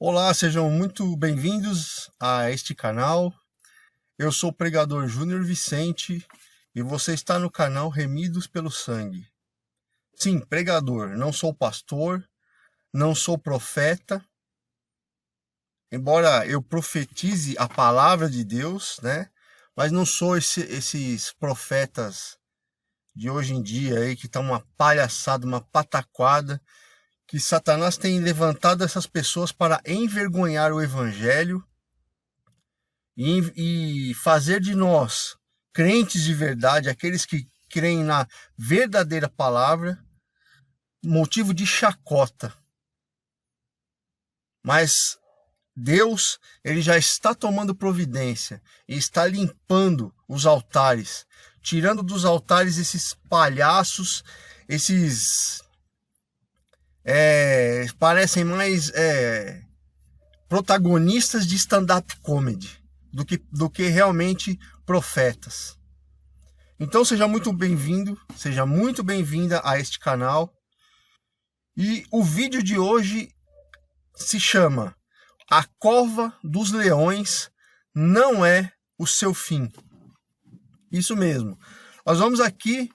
Olá, sejam muito bem-vindos a este canal. Eu sou o pregador Júnior Vicente e você está no canal Remidos pelo Sangue. Sim, pregador, não sou pastor, não sou profeta. Embora eu profetize a palavra de Deus, né? Mas não sou esses profetas de hoje em dia aí que tá uma palhaçada, uma pataquada, que Satanás tem levantado essas pessoas para envergonhar o evangelho e fazer de nós, crentes de verdade, aqueles que creem na verdadeira palavra, motivo de chacota. Mas Deus, ele já está tomando providência e está limpando os altares, tirando dos altares esses palhaços, esses parecem mais protagonistas de stand-up comedy do que realmente profetas. Então seja muito bem-vindo, seja muito bem-vinda a este canal. E o vídeo de hoje se chama A Cova dos Leões Não É o Seu Fim. Isso mesmo. Nós vamos aqui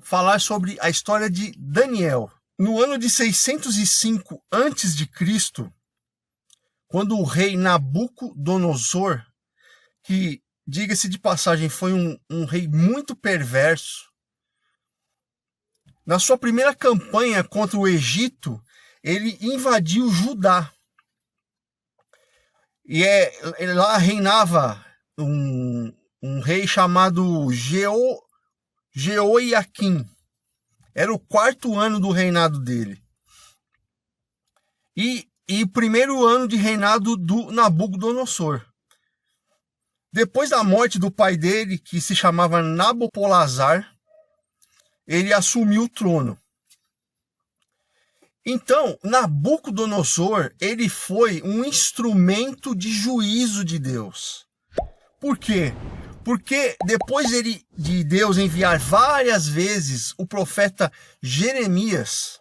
falar sobre a história de Daniel. No ano de 605 a.C., quando o rei Nabucodonosor, que, diga-se de passagem, foi um rei muito perverso, na sua primeira campanha contra o Egito, ele invadiu Judá. E lá reinava um rei chamado Jeoiaquim. Era o 4º ano do reinado dele. E o 1º ano de reinado do Nabucodonosor. Depois da morte do pai dele, que se chamava Nabopolassar, ele assumiu o trono. Então, Nabucodonosor, ele foi um instrumento de juízo de Deus. Por quê? Porque depois de Deus enviar várias vezes o profeta Jeremias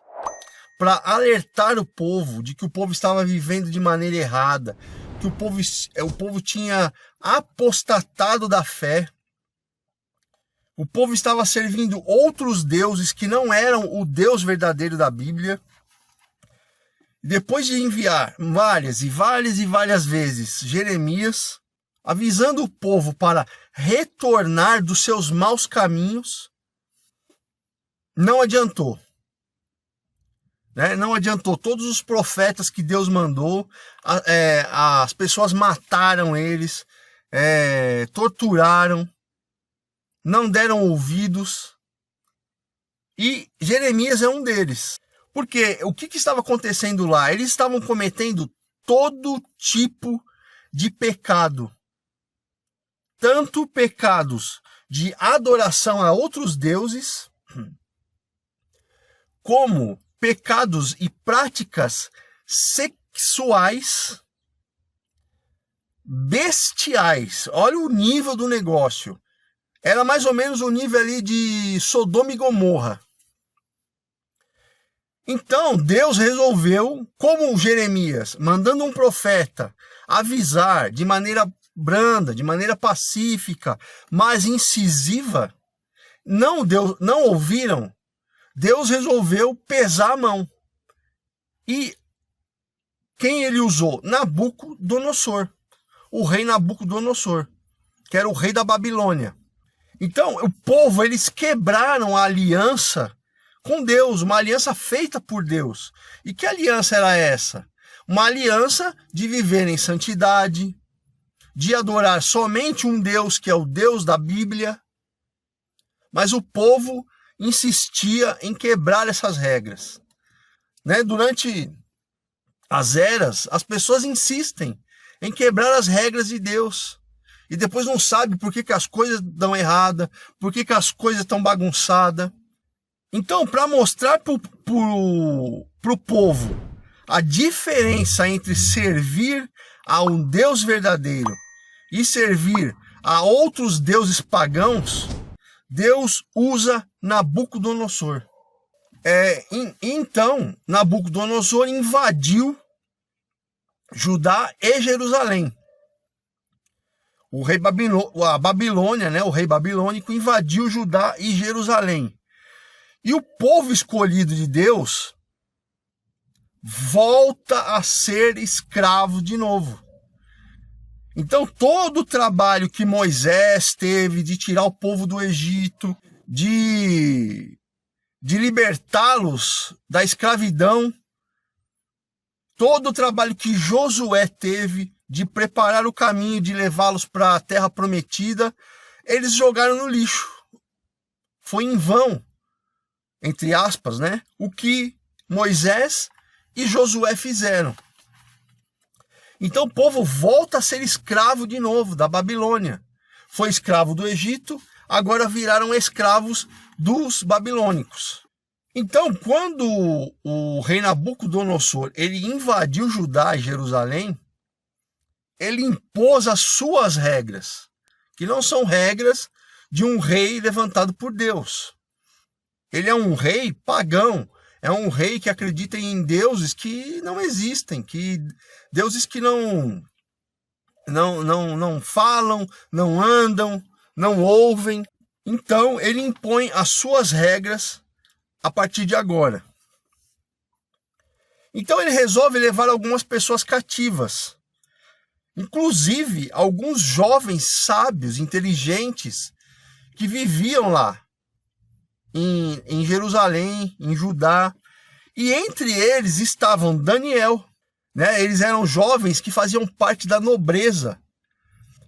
para alertar o povo de que o povo estava vivendo de maneira errada, que o povo tinha apostatado da fé, o povo estava servindo outros deuses que não eram o Deus verdadeiro da Bíblia. Depois de enviar várias vezes Jeremias, avisando o povo para retornar dos seus maus caminhos, não adiantou. Não adiantou. Todos os profetas que Deus mandou, as pessoas mataram eles, torturaram, não deram ouvidos. E Jeremias é um deles. Porque o que estava acontecendo lá? Eles estavam cometendo todo tipo de pecado. Tanto pecados de adoração a outros deuses, como pecados e práticas sexuais bestiais. Olha o nível do negócio. Era mais ou menos o nível ali de Sodoma e Gomorra. Então Deus resolveu, como Jeremias, mandando um profeta avisar de maneira branda, de maneira pacífica, mas incisiva, não ouviram. Deus resolveu pesar a mão. E quem ele usou? Nabucodonosor. O rei Nabucodonosor, que era o rei da Babilônia. Então, o povo, eles quebraram a aliança com Deus, uma aliança feita por Deus. E que aliança era essa? Uma aliança de viver em santidade, de adorar somente um Deus, que é o Deus da Bíblia. Mas o povo insistia em quebrar essas regras. Durante as eras, as pessoas insistem em quebrar as regras de Deus. E depois não sabe por que as coisas dão errada, por que as coisas estão bagunçadas. Então, para mostrar pro povo a diferença entre servir a um Deus verdadeiro e servir a outros deuses pagãos, Deus usa Nabucodonosor. Então, Nabucodonosor invadiu Judá e Jerusalém. A Babilônia, né, o rei babilônico, invadiu Judá e Jerusalém. E o povo escolhido de Deus volta a ser escravo de novo. Então, todo o trabalho que Moisés teve de tirar o povo do Egito, de libertá-los da escravidão, todo o trabalho que Josué teve de preparar o caminho, de levá-los para a terra prometida, eles jogaram no lixo. Foi em vão, entre aspas, né? O que Moisés e Josué fizeram. Então o povo volta a ser escravo de novo da Babilônia. Foi escravo do Egito, agora viraram escravos dos babilônicos. Então, quando o rei Nabucodonosor ele invadiu Judá e Jerusalém, ele impôs as suas regras, que não são regras de um rei levantado por Deus. Ele é um rei pagão, é um rei que acredita em deuses que não existem, deuses que não falam, não andam, não ouvem. Então, ele impõe as suas regras a partir de agora. Então, ele resolve levar algumas pessoas cativas. Inclusive, alguns jovens sábios, inteligentes, que viviam lá, em Jerusalém, em Judá. E entre eles estavam Daniel, né? Eles eram jovens que faziam parte da nobreza.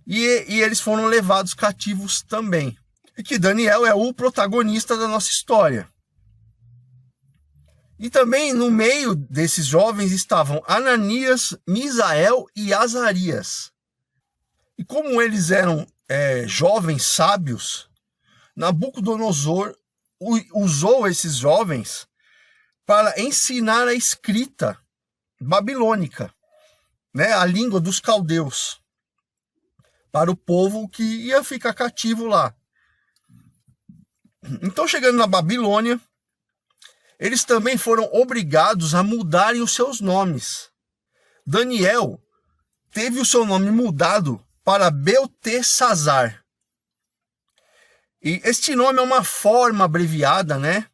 E eles foram levados cativos também. E que Daniel é o protagonista da nossa história. E também no meio desses jovens estavam Ananias, Misael e Azarias. E como eles eram jovens sábios, Nabucodonosor usou esses jovens para ensinar a escrita babilônica, né, a língua dos caldeus, para o povo que ia ficar cativo lá. Então, chegando na Babilônia, eles também foram obrigados a mudarem os seus nomes. Daniel teve o seu nome mudado para Beltesazar. E este nome é uma forma abreviada, né,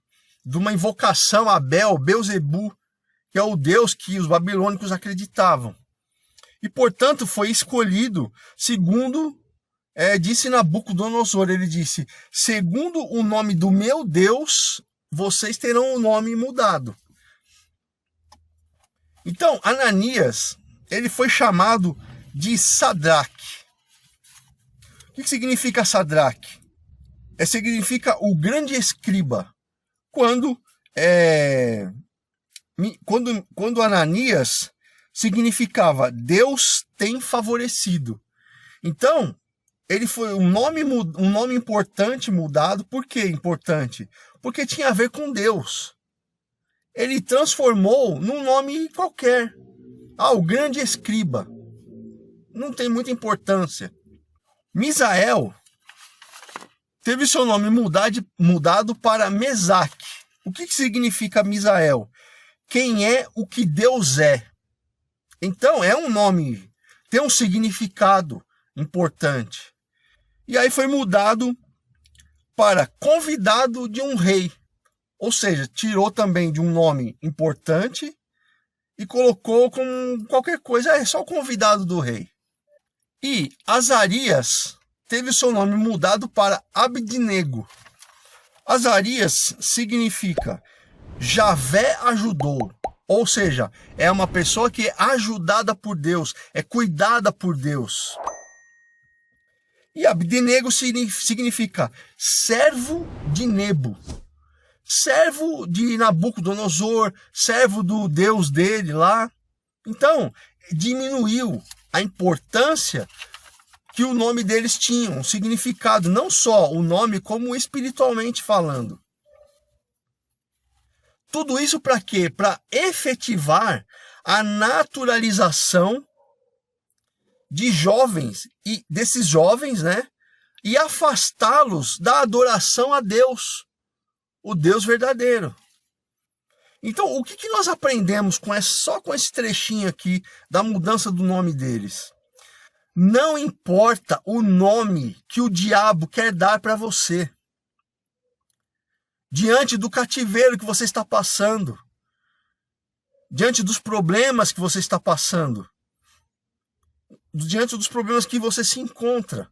de uma invocação a Belzebu, que é o deus que os babilônicos acreditavam. E, portanto, foi escolhido segundo disse Nabucodonosor. Ele disse: segundo o nome do meu Deus, vocês terão o nome mudado. Então, Ananias, ele foi chamado de Sadraque. O que significa Sadraque? Significa o grande escriba. Quando Ananias significava Deus tem favorecido. Então, ele foi um nome importante mudado. Por que importante? Porque tinha a ver com Deus. Ele transformou num nome qualquer. O grande escriba. Não tem muita importância. Misael teve seu nome mudado para Mesaque. O que significa Misael? Quem é o que Deus é. Então, é um nome, tem um significado importante. E aí foi mudado para convidado de um rei. Ou seja, tirou também de um nome importante e colocou como qualquer coisa, é só o convidado do rei. E Azarias teve seu nome mudado para Abidnego. Azarias significa Javé ajudou. Ou seja, é uma pessoa que é ajudada por Deus, é cuidada por Deus. E Abidnego significa servo de Nebo. Servo de Nabucodonosor, servo do Deus dele lá. Então, diminuiu a importância que o nome deles tinha, um significado, não só o nome, como espiritualmente falando. Tudo isso para quê? Para efetivar a naturalização de jovens, e desses jovens, né? E afastá-los da adoração a Deus, o Deus verdadeiro. Então, o que nós aprendemos só com esse trechinho aqui da mudança do nome deles? Não importa o nome que o diabo quer dar para você, diante do cativeiro que você está passando, diante dos problemas que você está passando, diante dos problemas que você se encontra.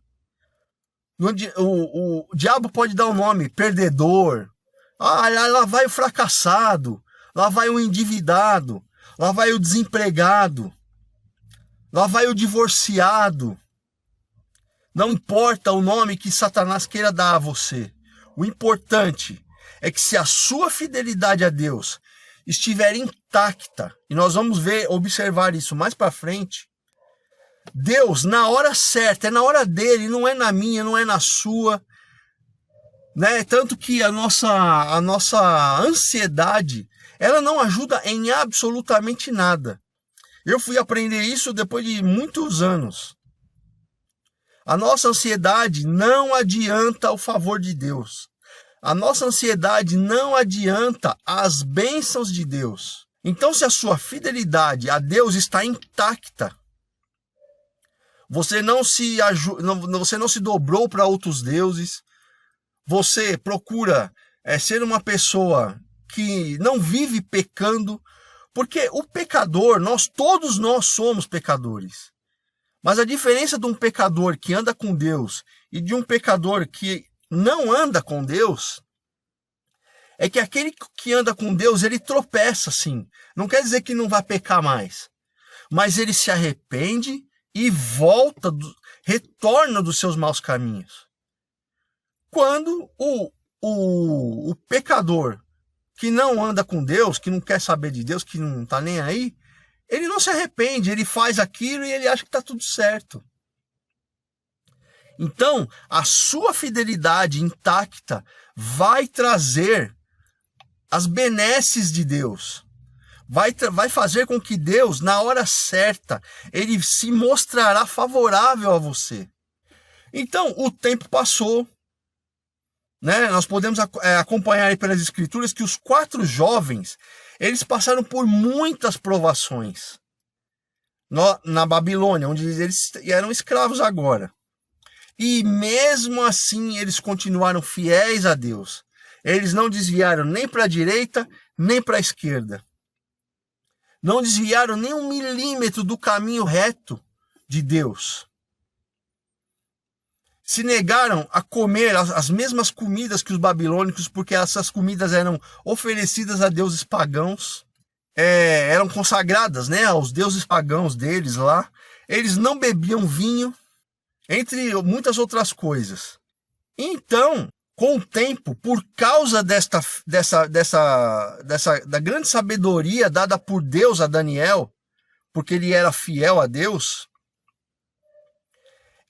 O diabo pode dar um nome, perdedor, lá vai o fracassado, lá vai o endividado, lá vai o desempregado, lá vai o divorciado. Não importa o nome que Satanás queira dar a você. O importante é que se a sua fidelidade a Deus estiver intacta, e nós vamos observar isso mais para frente, Deus, na hora certa, é na hora dele, não é na minha, não é na sua, né? Tanto que a nossa ansiedade, ela não ajuda em absolutamente nada. Eu fui aprender isso depois de muitos anos. A nossa ansiedade não adianta o favor de Deus. A nossa ansiedade não adianta as bênçãos de Deus. Então, se a sua fidelidade a Deus está intacta, você não se dobrou para outros deuses, você procura ser uma pessoa que não vive pecando, porque o pecador, todos nós somos pecadores. Mas a diferença de um pecador que anda com Deus e de um pecador que não anda com Deus é que aquele que anda com Deus, ele tropeça sim. Não quer dizer que não vai pecar mais, mas ele se arrepende e retorna dos seus maus caminhos. Quando o pecador que não anda com Deus, que não quer saber de Deus, que não está nem aí, ele não se arrepende, ele faz aquilo e ele acha que está tudo certo. Então, a sua fidelidade intacta vai trazer as benesses de Deus. Vai fazer com que Deus, na hora certa, ele se mostrará favorável a você. Então, o tempo passou, né? Nós podemos acompanhar aí pelas escrituras que os 4 jovens, eles passaram por muitas provações na Babilônia, onde eles eram escravos agora. E mesmo assim, eles continuaram fiéis a Deus. Eles não desviaram nem para a direita, nem para a esquerda. Não desviaram nem 1 milímetro do caminho reto de Deus. Se negaram a comer as mesmas comidas que os babilônicos, porque essas comidas eram oferecidas a deuses pagãos, eram consagradas, né, aos deuses pagãos deles lá. Eles não bebiam vinho, entre muitas outras coisas. Então, com o tempo, por causa da grande sabedoria dada por Deus a Daniel, porque ele era fiel a Deus,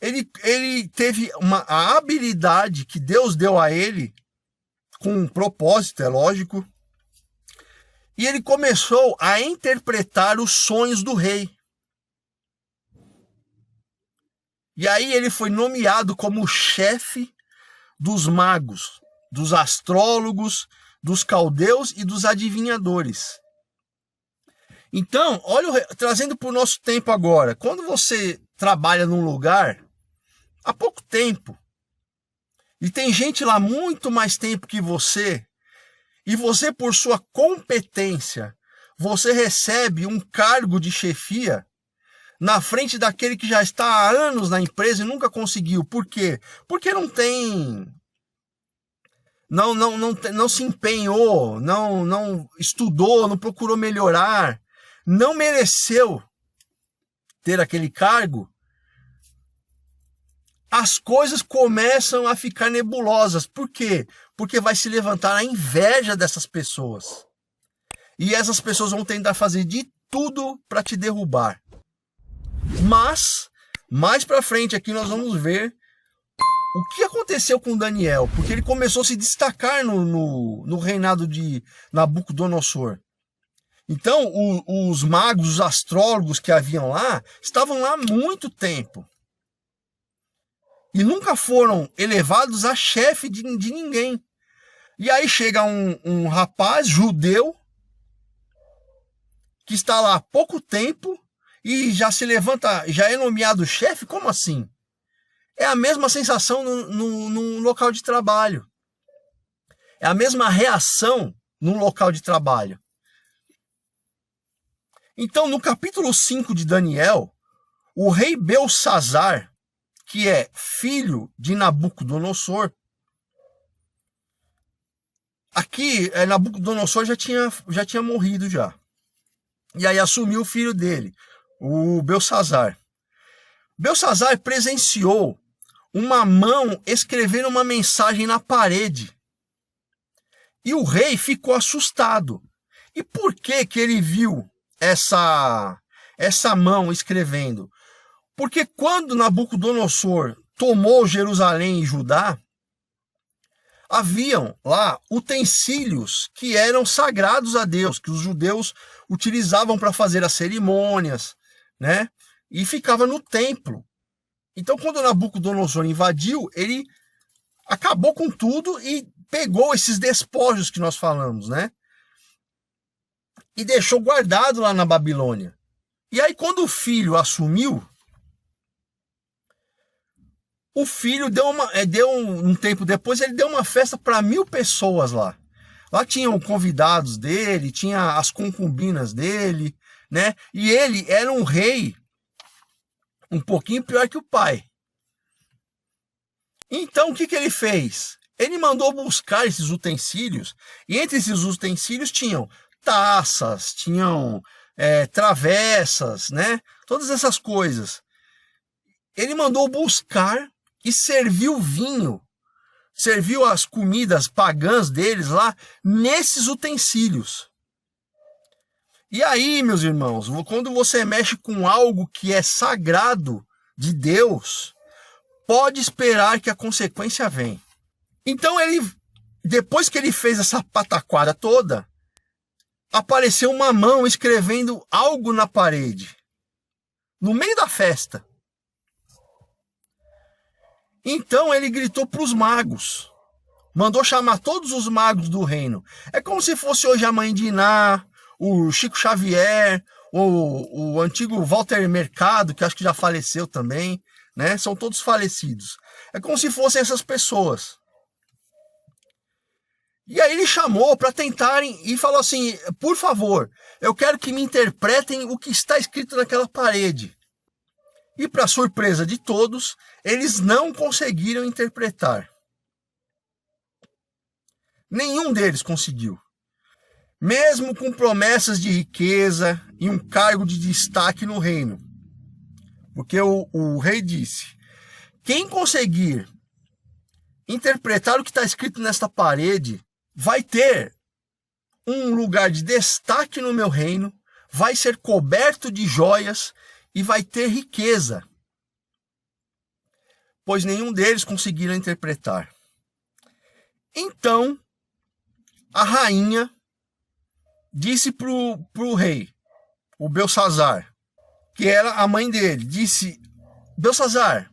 ele teve a habilidade que Deus deu a ele, com um propósito, é lógico, e ele começou a interpretar os sonhos do rei. E aí ele foi nomeado como chefe dos magos, dos astrólogos, dos caldeus e dos adivinhadores. Então, olha, trazendo para o nosso tempo agora, quando você trabalha num lugar há pouco tempo, e tem gente lá muito mais tempo que você, e você, por sua competência, você recebe um cargo de chefia na frente daquele que já está há anos na empresa e nunca conseguiu. Por quê? Porque não se empenhou, não estudou, não procurou melhorar, não mereceu ter aquele cargo. As coisas começam a ficar nebulosas. Por quê? Porque vai se levantar a inveja dessas pessoas. E essas pessoas vão tentar fazer de tudo para te derrubar. Mas, mais para frente aqui nós vamos ver o que aconteceu com Daniel, porque ele começou a se destacar no reinado de Nabucodonosor. Então, os magos, os astrólogos que haviam lá, estavam lá há muito tempo. E nunca foram elevados a chefe de ninguém. E aí chega um rapaz judeu, que está lá há pouco tempo e já se levanta, já é nomeado chefe? Como assim? É a mesma sensação no local de trabalho. É a mesma reação no local de trabalho. Então, no capítulo 5 de Daniel, o rei Belsazar, que é filho de Nabucodonosor, aqui Nabucodonosor já tinha morrido já. E aí assumiu o filho dele, o Belsazar. Belsazar presenciou uma mão escrevendo uma mensagem na parede. E o rei ficou assustado. E por que ele viu essa mão escrevendo? Porque quando Nabucodonosor tomou Jerusalém e Judá, haviam lá utensílios que eram sagrados a Deus, que os judeus utilizavam para fazer as cerimônias, né? E ficava no templo. Então, quando Nabucodonosor invadiu, ele acabou com tudo e pegou esses despojos que nós falamos, né? E deixou guardado lá na Babilônia. E aí, quando o filho assumiu, o filho deu um tempo depois, ele deu uma festa para 1000 pessoas lá. Lá tinham convidados dele, tinha as concubinas dele, né? E ele era um rei um pouquinho pior que o pai. Então, o que ele fez? Ele mandou buscar esses utensílios, e entre esses utensílios tinham taças, tinham travessas, né? Todas essas coisas. Ele mandou buscar e serviu vinho, serviu as comidas pagãs deles lá nesses utensílios. E aí, meus irmãos, quando você mexe com algo que é sagrado de Deus, pode esperar que a consequência vem. Então depois que ele fez essa pataquada toda, apareceu uma mão escrevendo algo na parede, no meio da festa. Então ele gritou para os magos, mandou chamar todos os magos do reino. É como se fosse hoje a mãe de Iná, o Chico Xavier, o antigo Walter Mercado, que acho que já faleceu também, né? São todos falecidos. É como se fossem essas pessoas. E aí ele chamou para tentarem e falou assim: por favor, eu quero que me interpretem o que está escrito naquela parede. E para surpresa de todos, eles não conseguiram interpretar. Nenhum deles conseguiu. Mesmo com promessas de riqueza e um cargo de destaque no reino. Porque o rei disse: quem conseguir interpretar o que está escrito nesta parede vai ter um lugar de destaque no meu reino, vai ser coberto de joias e vai ter riqueza. Pois nenhum deles conseguiram interpretar. Então, a rainha disse pro rei, o Belsazar, que era a mãe dele, disse: Belsazar,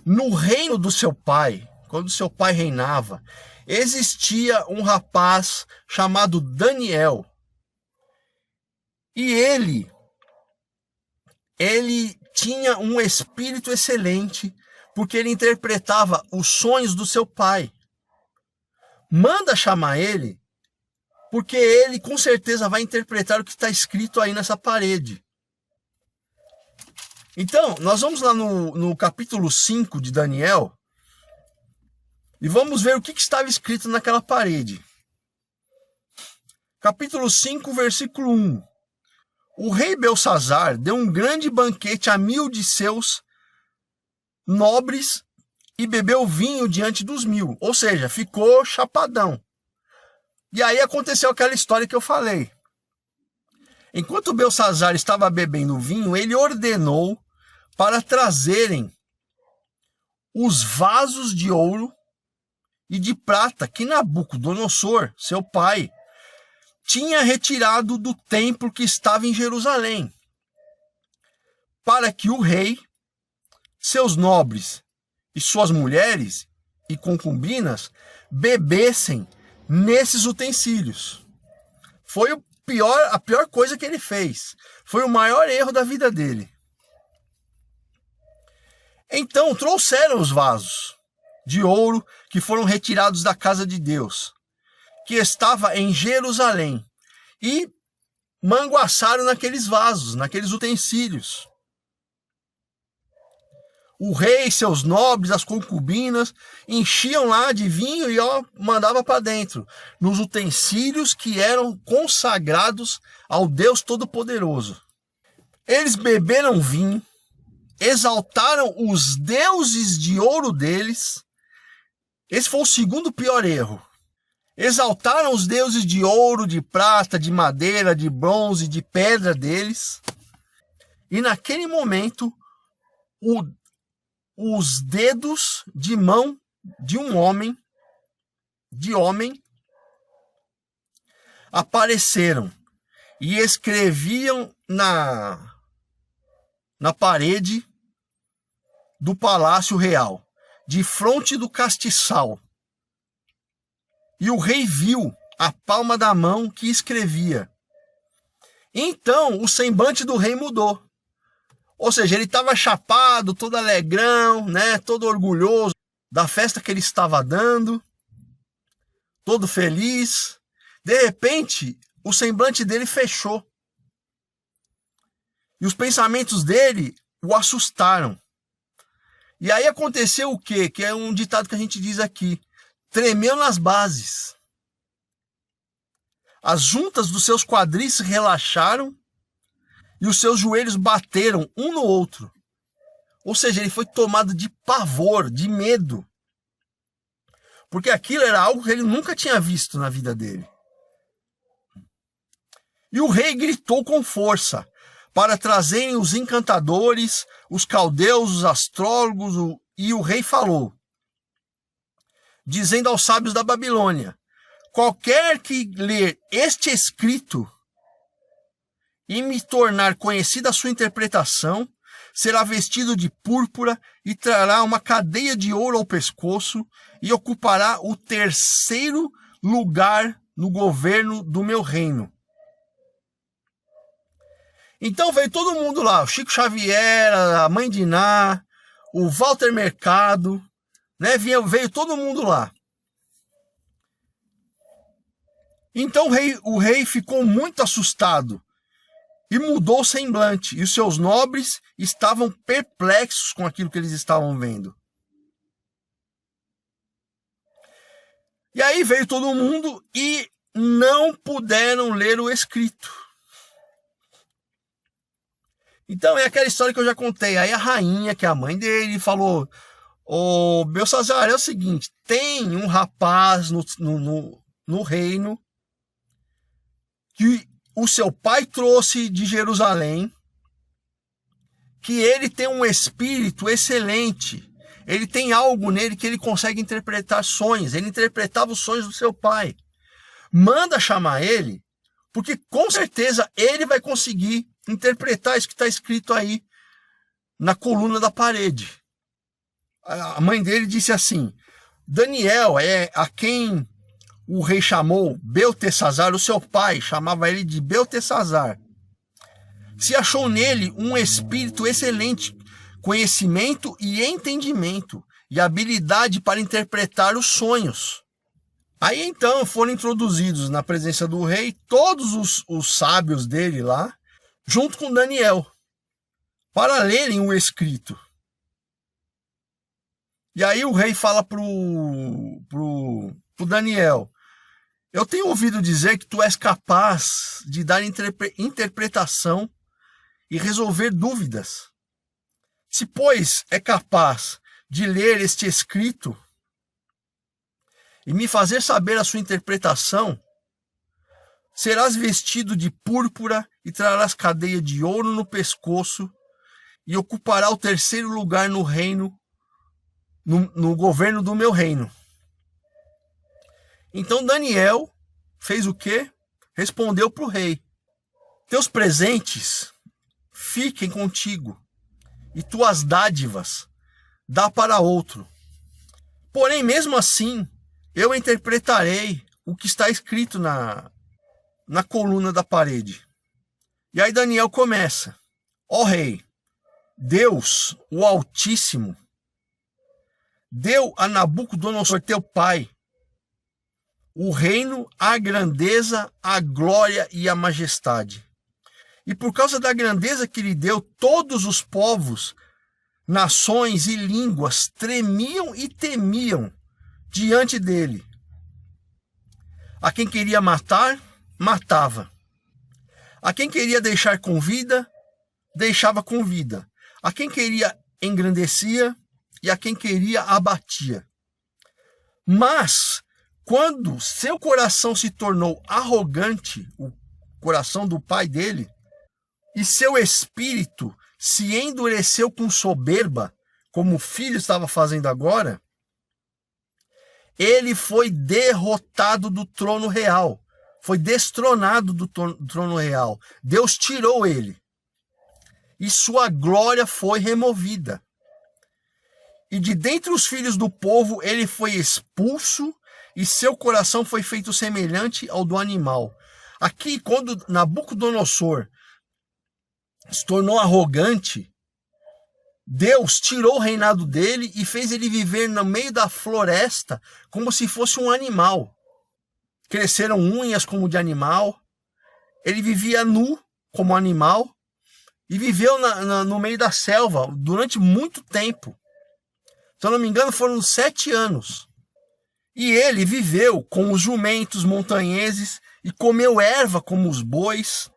no reino do seu pai, quando seu pai reinava, existia um rapaz chamado Daniel. E ele tinha um espírito excelente, porque ele interpretava os sonhos do seu pai. Manda chamar ele, porque ele com certeza vai interpretar o que está escrito aí nessa parede. Então, nós vamos lá no capítulo 5 de Daniel e vamos ver o que estava escrito naquela parede. Capítulo 5, versículo 1. O rei Belsazar deu um grande banquete a 1000 de seus nobres e bebeu vinho diante dos 1000. Ou seja, ficou chapadão. E aí aconteceu aquela história que eu falei. Enquanto Belsazar estava bebendo vinho, ele ordenou para trazerem os vasos de ouro e de prata que Nabucodonosor, seu pai, tinha retirado do templo que estava em Jerusalém, para que o rei, seus nobres e suas mulheres e concubinas bebessem nesses utensílios. Foi a pior coisa que ele fez. Foi o maior erro da vida dele. Então trouxeram os vasos de ouro que foram retirados da casa de Deus, que estava em Jerusalém, e manguaçaram naqueles vasos, naqueles utensílios. O rei, seus nobres, as concubinas, enchiam lá de vinho e mandava para dentro, nos utensílios que eram consagrados ao Deus Todo-Poderoso. Eles beberam vinho, exaltaram os deuses de ouro deles. Esse foi o segundo pior erro. Exaltaram os deuses de ouro, de prata, de madeira, de bronze, de pedra deles. E naquele momento, os dedos de mão de um homem, apareceram e escreviam na parede do Palácio Real, de fronte do castiçal. E o rei viu a palma da mão que escrevia. Então o semblante do rei mudou. Ou seja, ele estava chapado, todo alegrão, né, todo orgulhoso da festa que ele estava dando, todo feliz. De repente, o semblante dele fechou. E os pensamentos dele o assustaram. E aí aconteceu o quê? Que é um ditado que a gente diz aqui. Tremeu nas bases. As juntas dos seus quadris se relaxaram e os seus joelhos bateram um no outro. Ou seja, ele foi tomado de pavor, de medo. Porque aquilo era algo que ele nunca tinha visto na vida dele. E o rei gritou com força para trazerem os encantadores, os caldeus, os astrólogos, e o rei falou, dizendo aos sábios da Babilônia: qualquer que ler este escrito e me tornar conhecida a sua interpretação, será vestido de púrpura e trará uma cadeia de ouro ao pescoço e ocupará o terceiro lugar no governo do meu reino. Então veio todo mundo lá, o Chico Xavier, a Mãe de Iná, o Walter Mercado, né? Veio todo mundo lá. Então o rei ficou muito assustado e mudou o semblante, e os seus nobres estavam perplexos com aquilo que eles estavam vendo. E aí veio todo mundo e não puderam ler o escrito. Então é aquela história que eu já contei. Aí a rainha, que é a mãe dele, falou: ô Belsazar, é o seguinte, tem um rapaz no reino que o seu pai trouxe de Jerusalém, que ele tem um espírito excelente. Ele tem algo nele que ele consegue interpretar sonhos. Ele interpretava os sonhos do seu pai. Manda chamar ele, porque com certeza ele vai conseguir interpretar isso que está escrito aí na coluna da parede. A mãe dele disse assim: Daniel é a quem o rei chamou Beltesazar, o seu pai chamava ele de Beltesazar. Se achou nele um espírito excelente, conhecimento e entendimento, e habilidade para interpretar os sonhos. Aí então foram introduzidos na presença do rei todos os sábios dele lá, junto com Daniel, para lerem o escrito. E aí o rei fala pro Daniel: eu tenho ouvido dizer que tu és capaz de dar interpretação e resolver dúvidas. Se, pois, é capaz de ler este escrito e me fazer saber a sua interpretação, serás vestido de púrpura e trarás cadeia de ouro no pescoço e ocupará o terceiro lugar no reino, no governo do meu reino. Então Daniel fez o quê? Respondeu para o rei: teus presentes fiquem contigo, e tuas dádivas dá para outro. Porém, mesmo assim, eu interpretarei o que está escrito na coluna da parede. E aí Daniel começa: ó rei, Deus, o Altíssimo, deu a Nabucodonosor, teu pai, o reino, a grandeza, a glória e a majestade. E por causa da grandeza que lhe deu, todos os povos, nações e línguas tremiam e temiam diante dele. A quem queria matar, matava. A quem queria deixar com vida, deixava com vida. A quem queria engrandecia e a quem queria abatia. Mas quando seu coração se tornou arrogante, o coração do pai dele, e seu espírito se endureceu com soberba, como o filho estava fazendo agora, ele foi derrotado do trono real, foi destronado do trono real. Deus tirou ele, e sua glória foi removida. E de dentre os filhos do povo ele foi expulso, e seu coração foi feito semelhante ao do animal. Aqui, quando Nabucodonosor se tornou arrogante, Deus tirou o reinado dele e fez ele viver no meio da floresta como se fosse um animal. Cresceram unhas como de animal. Ele vivia nu como animal e viveu no meio da selva durante muito tempo. Se eu não me engano, foram 7 anos. E ele viveu com os jumentos montanheses e comeu erva como os bois.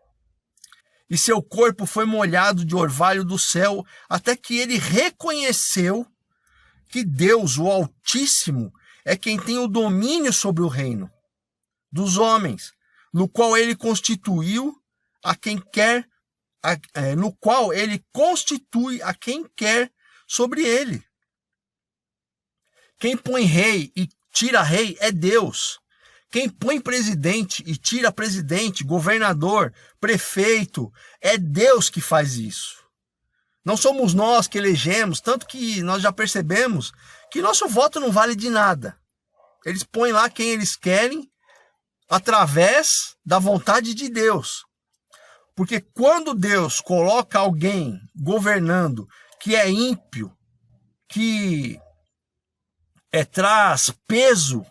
E seu corpo foi molhado de orvalho do céu, até que ele reconheceu que Deus, o Altíssimo, é quem tem o domínio sobre o reino dos homens, no qual ele constituiu a quem quer, no qual ele constitui a quem quer sobre ele. Quem põe rei e tira rei é Deus. Quem põe presidente e tira presidente, governador, prefeito, é Deus que faz isso. Não somos nós que elegemos, tanto que nós já percebemos que nosso voto não vale de nada. Eles põem lá quem eles querem através da vontade de Deus. Porque quando Deus coloca alguém governando que é ímpio, que traz peso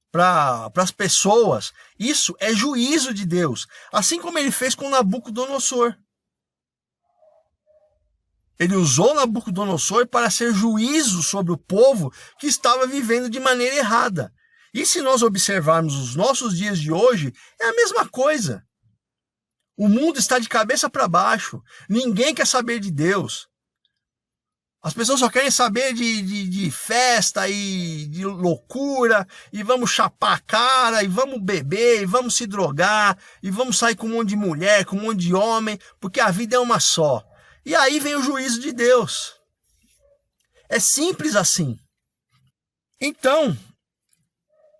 para as pessoas, isso é juízo de Deus, assim como ele fez com Nabucodonosor. Ele usou Nabucodonosor para ser juízo sobre o povo que estava vivendo de maneira errada. E se nós observarmos os nossos dias de hoje, é a mesma coisa. O mundo está de cabeça para baixo, ninguém quer saber de Deus. As pessoas só querem saber de festa e de loucura, e vamos chapar a cara, e vamos beber, e vamos se drogar, e vamos sair com um monte de mulher, com um monte de homem, porque a vida é uma só. E aí vem o juízo de Deus. É simples assim. Então,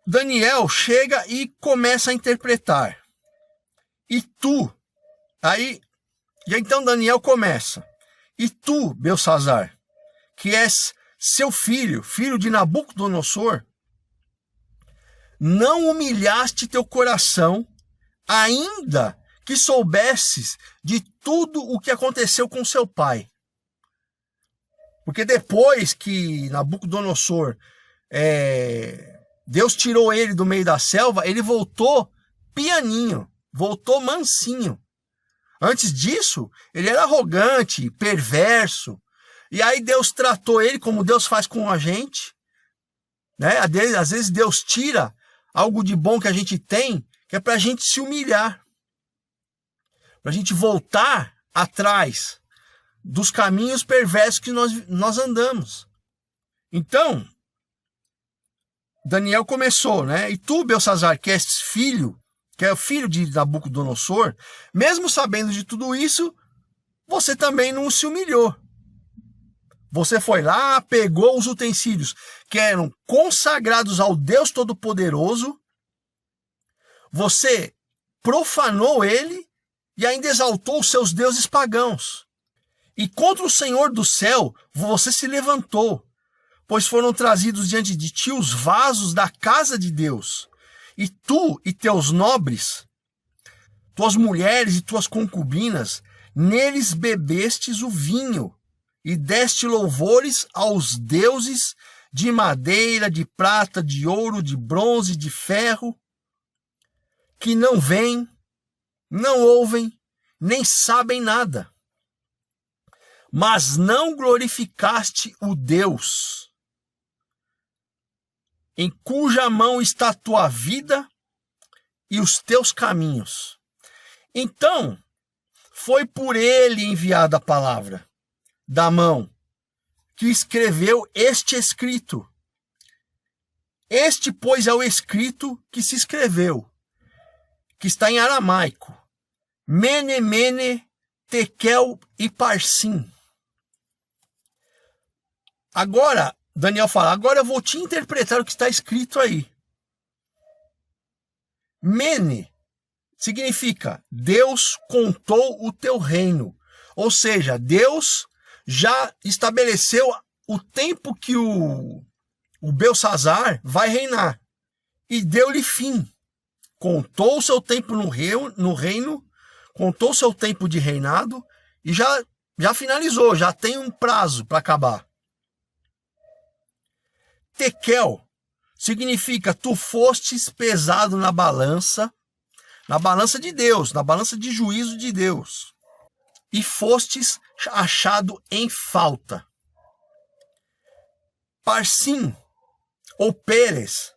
Daniel chega e começa a interpretar. E então Daniel começa. E tu, Beltsazar, que és seu filho, filho de Nabucodonosor, não humilhaste teu coração, ainda que soubesses de tudo o que aconteceu com seu pai. Porque depois que Nabucodonosor, Deus tirou ele do meio da selva, ele voltou pianinho, voltou mansinho. Antes disso, ele era arrogante, perverso. E aí Deus tratou ele como Deus faz com a gente, né? Às vezes Deus tira algo de bom que a gente tem, que é para a gente se humilhar, para a gente voltar atrás dos caminhos perversos que nós andamos. Então, Daniel começou, né? E tu, Beltsazar, que és filho, que é o filho de Nabucodonosor, mesmo sabendo de tudo isso, você também não se humilhou. Você foi lá, pegou os utensílios que eram consagrados ao Deus Todo-Poderoso, você profanou ele e ainda exaltou os seus deuses pagãos. E contra o Senhor do céu você se levantou, pois foram trazidos diante de ti os vasos da casa de Deus. E tu e teus nobres tuas mulheres e tuas concubinas, neles bebestes o vinho, e deste louvores aos deuses de madeira, de prata, de ouro, de bronze, de ferro, que não veem, não ouvem, nem sabem nada. Mas não glorificaste o Deus, em cuja mão está a tua vida e os teus caminhos. Então, foi por ele enviada a palavra da mão que escreveu este escrito. Este, pois, é o escrito que se escreveu, que está em aramaico. Mene, mene, tekel e parsim. Agora, Daniel fala, agora eu vou te interpretar o que está escrito aí. Mene significa Deus contou o teu reino. Ou seja, Deus já estabeleceu o tempo que o Belsazzar vai reinar. E deu-lhe fim. Contou o seu tempo no reino, contou o seu tempo de reinado e já finalizou, já tem um prazo para acabar. Tekel significa tu fostes pesado na balança de Deus, na balança de juízo de Deus, e fostes achado em falta. Parsim, ou Pérez,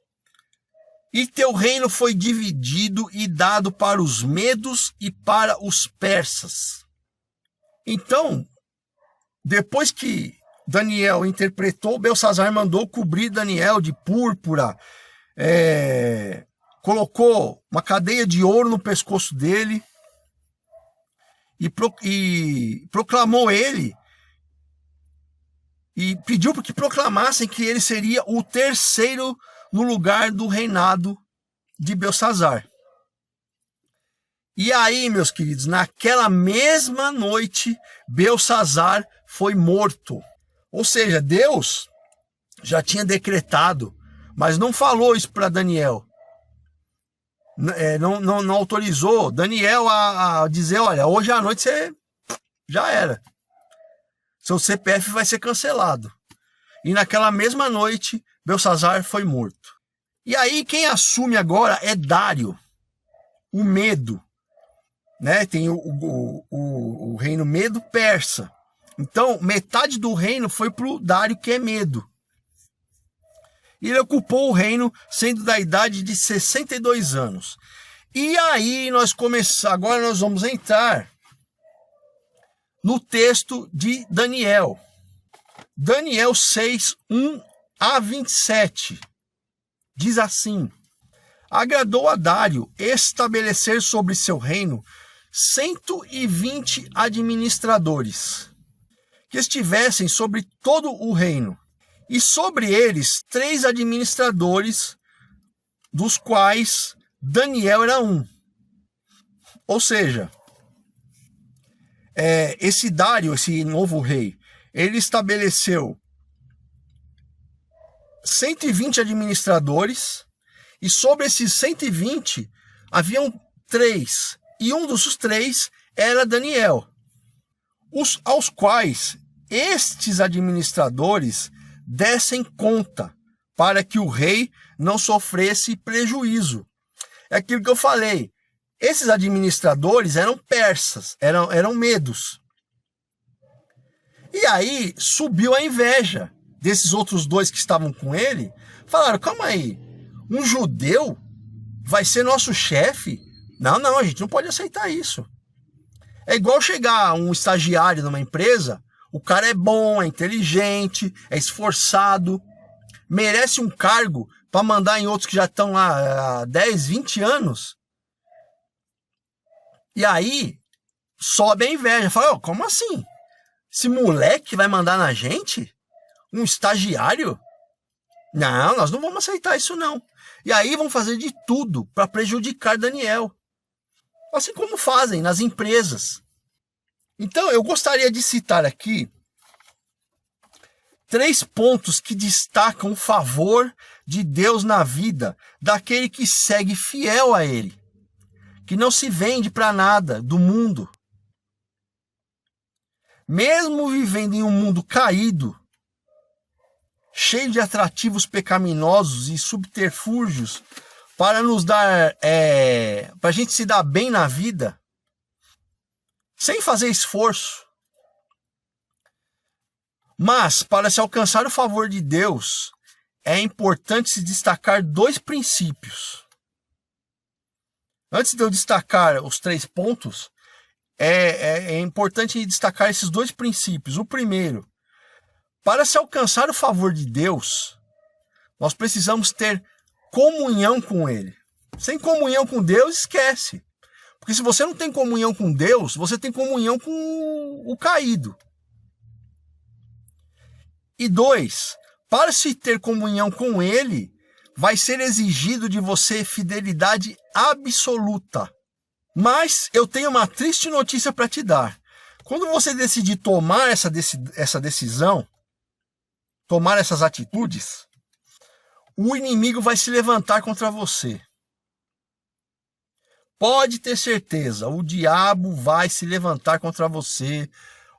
e teu reino foi dividido e dado para os medos e para os persas. Então, depois que Daniel interpretou, Belsazzar mandou cobrir Daniel de púrpura, colocou uma cadeia de ouro no pescoço dele e proclamou ele e pediu para que proclamassem que ele seria o terceiro no lugar do reinado de Belsazzar. E aí, meus queridos, naquela mesma noite, Belsazzar foi morto. Ou seja, Deus já tinha decretado, mas não falou isso para Daniel. Não autorizou Daniel a dizer, olha, hoje à noite você já era. Seu CPF vai ser cancelado. E naquela mesma noite, Belsazzar foi morto. E aí quem assume agora é Dário, o Medo. Né? Tem o reino Medo persa. Então, metade do reino foi para o Dário, que é Medo. E ele ocupou o reino sendo da idade de 62 anos. E aí agora nós vamos entrar no texto de Daniel. Daniel 6, 1 a 27. Diz assim: agradou a Dário estabelecer sobre seu reino 120 administradores, que estivessem sobre todo o reino, e sobre eles 3 administradores, dos quais Daniel era um. Ou seja, esse Dário, esse novo rei, ele estabeleceu 120 administradores, e sobre esses 120 haviam 3, e um dos 3 era Daniel, aos quais estes administradores dessem conta, para que o rei não sofresse prejuízo. É aquilo que eu falei, esses administradores eram persas, eram medos. E aí subiu a inveja desses outros 2 que estavam com ele. Falaram, calma aí, um judeu vai ser nosso chefe? Não, a gente não pode aceitar isso. É igual chegar um estagiário numa empresa, o cara é bom, é inteligente, é esforçado, merece um cargo para mandar em outros que já estão lá há 10, 20 anos. E aí sobe a inveja. Fala, como assim? Esse moleque vai mandar na gente? Um estagiário? Não, nós não vamos aceitar isso não. E aí vão fazer de tudo para prejudicar Daniel. Assim como fazem nas empresas. Então eu gostaria de citar aqui 3 pontos que destacam o favor de Deus na vida daquele que segue fiel a ele, que não se vende para nada do mundo. Mesmo vivendo em um mundo caído, cheio de atrativos pecaminosos e subterfúgios para nos dar, para a gente se dar bem na vida, sem fazer esforço. Mas, para se alcançar o favor de Deus, é importante se destacar 2 princípios. Antes de eu destacar os 3 pontos, é importante destacar esses 2 princípios. O primeiro, para se alcançar o favor de Deus, nós precisamos ter comunhão com Ele. Sem comunhão com Deus, esquece. Porque se você não tem comunhão com Deus, você tem comunhão com o caído. E 2, para se ter comunhão com Ele, vai ser exigido de você fidelidade absoluta. Mas eu tenho uma triste notícia para te dar. Quando você decidir tomar essa decisão, tomar essas atitudes, o inimigo vai se levantar contra você. Pode ter certeza, o diabo vai se levantar contra você,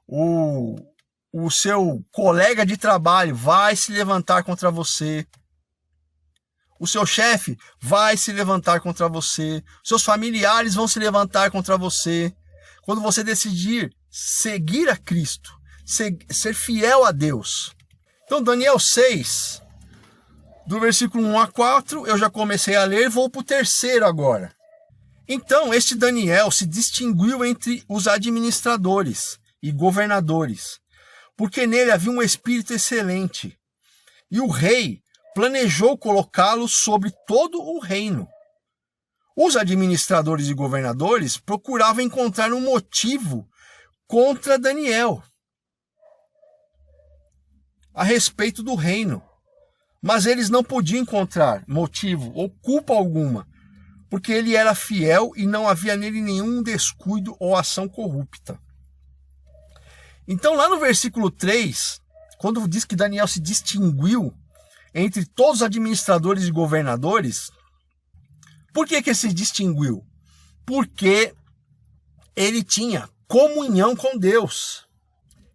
o seu colega de trabalho vai se levantar contra você, o seu chefe vai se levantar contra você, seus familiares vão se levantar contra você. Quando você decidir seguir a Cristo, ser fiel a Deus. Então, Daniel 6, do versículo 1 a 4, eu já comecei a ler, vou para o 3º agora. Então, este Daniel se distinguiu entre os administradores e governadores, porque nele havia um espírito excelente, e o rei planejou colocá-lo sobre todo o reino. Os administradores e governadores procuravam encontrar um motivo contra Daniel a respeito do reino, mas eles não podiam encontrar motivo ou culpa alguma, porque ele era fiel e não havia nele nenhum descuido ou ação corrupta. Então, lá no versículo 3, quando diz que Daniel se distinguiu entre todos os administradores e governadores, por que ele se distinguiu? Porque ele tinha comunhão com Deus.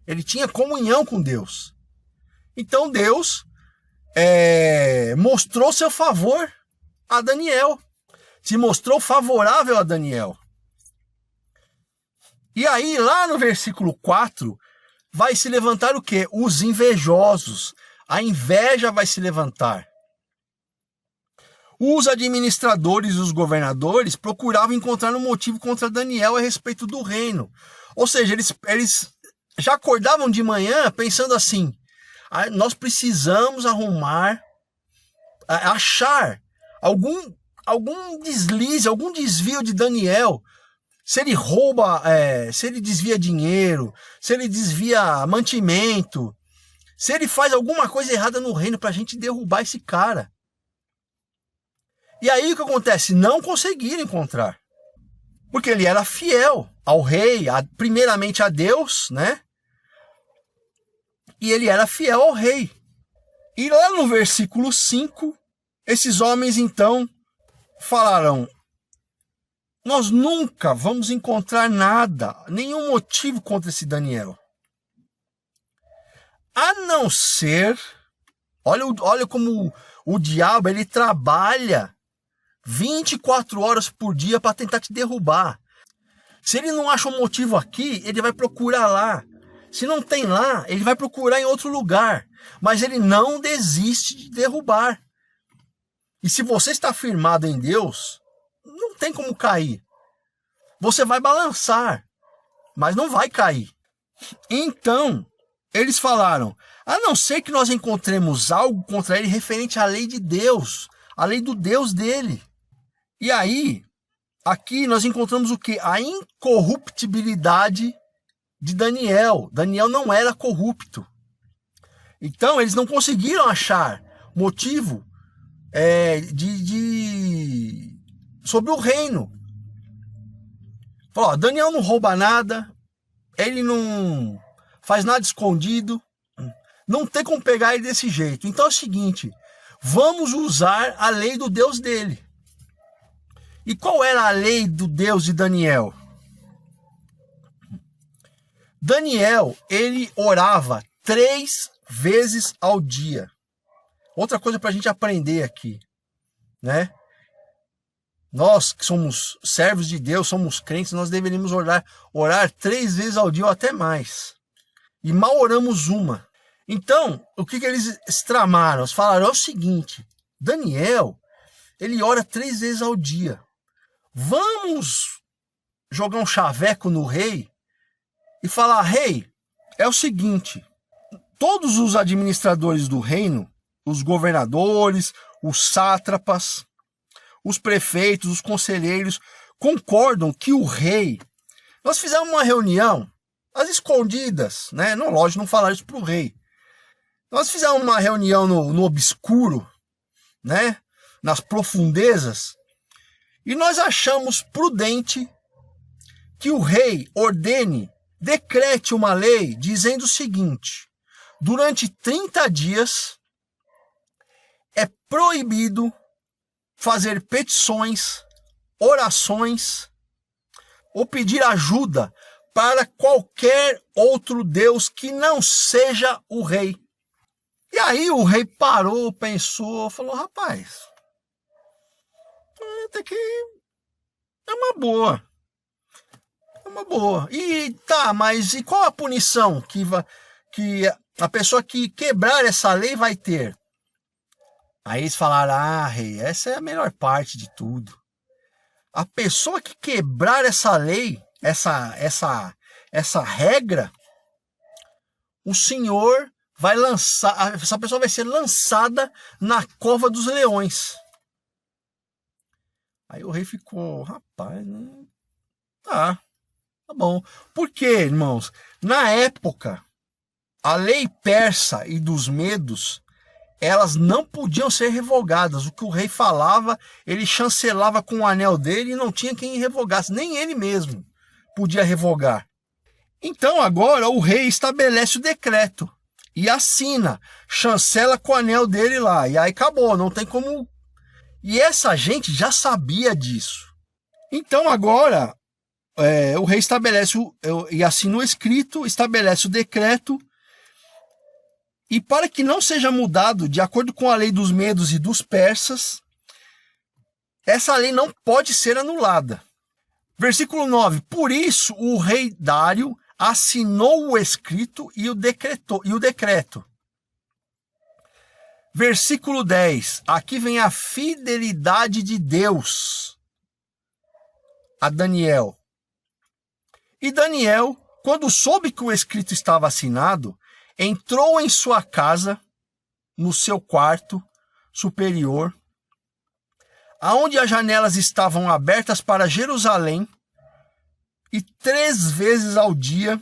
Ele tinha comunhão com Deus. Então Deus mostrou seu favor a Daniel. Se mostrou favorável a Daniel. E aí, lá no versículo 4, vai se levantar o quê? Os invejosos. A inveja vai se levantar. Os administradores e os governadores procuravam encontrar um motivo contra Daniel a respeito do reino. Ou seja, eles já acordavam de manhã pensando assim: nós precisamos achar algum deslize, algum desvio de Daniel. Se ele rouba, se ele desvia dinheiro, se ele desvia mantimento, se ele faz alguma coisa errada no reino para a gente derrubar esse cara. E aí o que acontece? Não conseguiram encontrar. Porque ele era fiel ao rei, primeiramente a Deus, né? E ele era fiel ao rei. E lá no versículo 5, esses homens então falaram: nós nunca vamos encontrar nada, nenhum motivo contra esse Daniel. A não ser, olha como o diabo ele trabalha 24 horas por dia para tentar te derrubar. Se ele não acha um motivo aqui, ele vai procurar lá. Se não tem lá, ele vai procurar em outro lugar. Mas ele não desiste de derrubar. E se você está firmado em Deus, não tem como cair. Você vai balançar, mas não vai cair. Então, eles falaram: a não ser que nós encontremos algo contra ele referente à lei de Deus, a lei do Deus dele. E aí, aqui nós encontramos o quê? A incorruptibilidade de Daniel. Daniel não era corrupto. Então, eles não conseguiram achar motivo sobre o reino. Falou: Daniel não rouba nada, ele não faz nada escondido, não tem como pegar ele desse jeito. Então é o seguinte: vamos usar a lei do Deus dele. E qual era a lei do Deus de Daniel? Daniel, ele orava 3 vezes ao dia. Outra coisa para a gente aprender aqui, né? Nós que somos servos de Deus, somos crentes, nós deveríamos orar 3 vezes ao dia ou até mais. E mal oramos uma. Então, o que eles tramaram? Eles falaram o seguinte: Daniel, ele ora 3 vezes ao dia. Vamos jogar um chaveco no rei e falar: rei, é o seguinte, todos os administradores do reino, os governadores, os sátrapas, os prefeitos, os conselheiros, concordam que o rei... Nós fizemos uma reunião, às escondidas, né? Não, lógico, não falar isso para o rei. Nós fizemos uma reunião no obscuro, né? Nas profundezas, e nós achamos prudente que o rei decrete uma lei dizendo o seguinte: durante 30 dias é proibido fazer petições, orações ou pedir ajuda para qualquer outro Deus que não seja o rei. E aí o rei parou, pensou, falou: rapaz, até que é uma boa. É uma boa. E tá, mas e qual a punição que a pessoa que quebrar essa lei vai ter? Aí eles falaram: ah, rei, essa é a melhor parte de tudo. A pessoa que quebrar essa lei, essa regra, o Senhor vai lançar, essa pessoa vai ser lançada na cova dos leões. Aí o rei ficou: rapaz, não... tá bom. Por quê, irmãos? Na época, a lei persa e dos medos, elas não podiam ser revogadas. O que o rei falava, ele chancelava com o anel dele e não tinha quem revogasse. Nem ele mesmo podia revogar. Então agora o rei estabelece o decreto e assina, chancela com o anel dele lá. E aí acabou, não tem como... E essa gente já sabia disso. Então agora o rei estabelece e assina o escrito, estabelece o decreto. E para que não seja mudado de acordo com a lei dos medos e dos persas, essa lei não pode ser anulada. Versículo 9. Por isso o rei Dário assinou o escrito e o decreto. Versículo 10. Aqui vem a fidelidade de Deus a Daniel. E Daniel, quando soube que o escrito estava assinado, entrou em sua casa, no seu quarto superior, aonde as janelas estavam abertas para Jerusalém, e 3 vezes ao dia,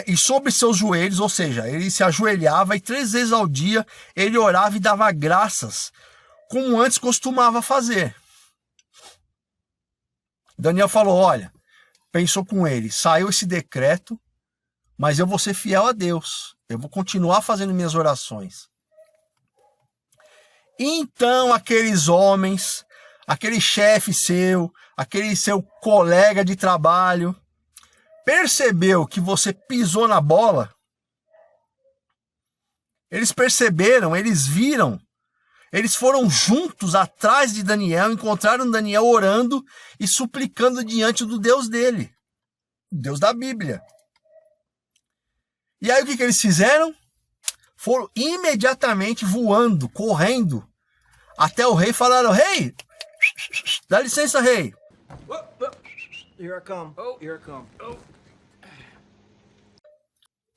e sobre seus joelhos, ou seja, ele se ajoelhava e 3 vezes ao dia ele orava e dava graças, como antes costumava fazer. Daniel falou: olha, pensou com ele, saiu esse decreto, mas eu vou ser fiel a Deus. Eu vou continuar fazendo minhas orações. Então aqueles homens, aquele chefe seu, aquele seu colega de trabalho, percebeu que você pisou na bola. Eles perceberam, eles viram. Eles foram juntos atrás de Daniel, encontraram Daniel orando e suplicando diante do Deus dele, o Deus da Bíblia. E aí o que eles fizeram? Foram imediatamente voando, correndo, até o rei. Falaram: rei, dá licença, rei. Here I come. Oh, here I come. Oh.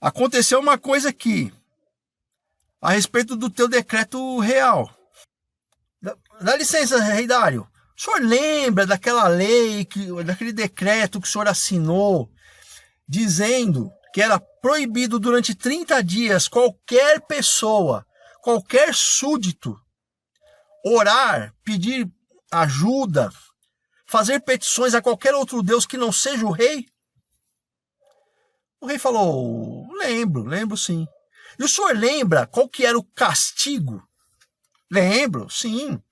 Aconteceu uma coisa aqui, a respeito do teu decreto real. Dá licença, rei Dário. O senhor lembra daquela lei, daquele decreto que o senhor assinou, dizendo que era proibido durante 30 dias qualquer pessoa, qualquer súdito, orar, pedir ajuda, fazer petições a qualquer outro Deus que não seja o rei? O rei falou: lembro sim. E o senhor lembra qual que era o castigo? Lembro, sim.